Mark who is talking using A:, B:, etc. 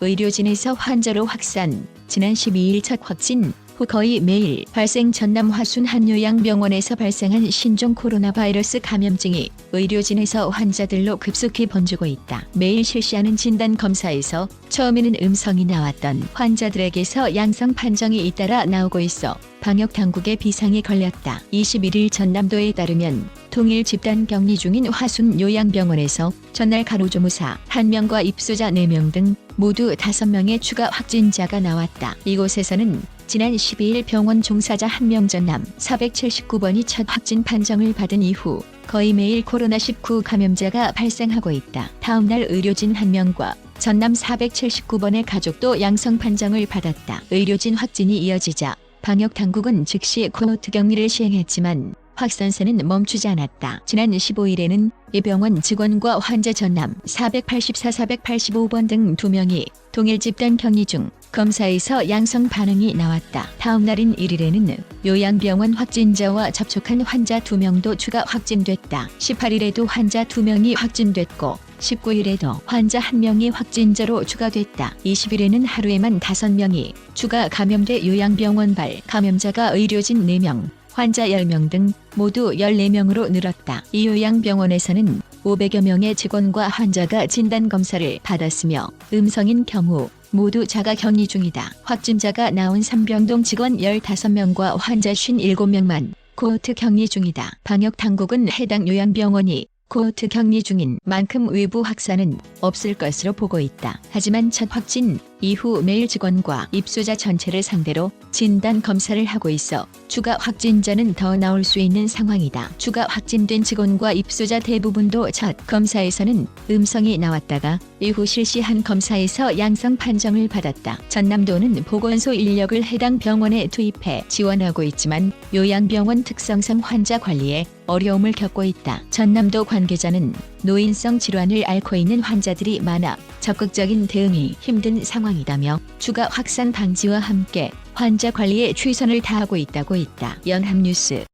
A: 의료진에서 환자로 확산. 지난 12일 첫 확진 후 거의 매일 발생 전남 화순 한 요양병원에서 발생한 신종 코로나 바이러스 감염증이 의료진에서 환자들로 급속히 번지고 있다. 매일 실시하는 진단 검사에서 처음에는 음성이 나왔던 환자들에게서 양성 판정이 잇따라 나오고 있어 방역 당국의 비상이 걸렸다. 21일 전남도에 따르면 통일 집단 격리 중인 화순 요양병원에서 전날 간호조무사 1명과 입소자 4명 등 모두 5명의 추가 확진자가 나왔다. 이곳에서는 지난 12일 병원 종사자 1명 전남 479번이 첫 확진 판정을 받은 이후 거의 매일 코로나19 감염자가 발생하고 있다. 다음날 의료진 1명과 전남 479번의 가족도 양성 판정을 받았다. 의료진 확진이 이어지자 방역당국은 즉시 코호트 격리를 시행했지만 확산세는 멈추지 않았다. 지난 15일에는 이 병원 직원과 환자 전남 484, 485번 등 2명이 동일 집단 격리 중 검사에서 양성 반응이 나왔다. 다음 날인 1일에는 요양병원 확진자와 접촉한 환자 2명도 추가 확진됐다. 18일에도 환자 2명이 확진됐고 19일에도 환자 1명이 확진자로 추가됐다. 20일에는 하루에만 5명이 추가 감염돼 요양병원 발 감염자가 의료진 4명, 환자 10명 등 모두 14명으로 늘었다. 이 요양병원에서는 500여 명의 직원과 환자가 진단검사를 받았으며 음성인 경우 모두 자가 격리 중이다. 확진자가 나온 삼병동 직원 15명과 환자 57명만 코호트 격리 중이다. 방역당국은 해당 요양병원이 코호트 격리 중인 만큼 외부 확산은 없을 것으로 보고 있다. 하지만 첫 확진 이후 매일 직원과 입소자 전체를 상대로 진단 검사를 하고 있어 추가 확진자는 더 나올 수 있는 상황이다. 추가 확진된 직원과 입소자 대부분도 첫 검사에서는 음성이 나왔다가 이후 실시한 검사에서 양성 판정을 받았다. 전남도는 보건소 인력을 해당 병원에 투입해 지원하고 있지만 요양병원 특성상 환자 관리에 어려움을 겪고 있다. 전남도 관계자는 노인성 질환을 앓고 있는 환자들이 많아 적극적인 대응이 힘든 상황이다며 추가 확산 방지와 함께 환자 관리에 최선을 다하고 있다고 했다. 연합뉴스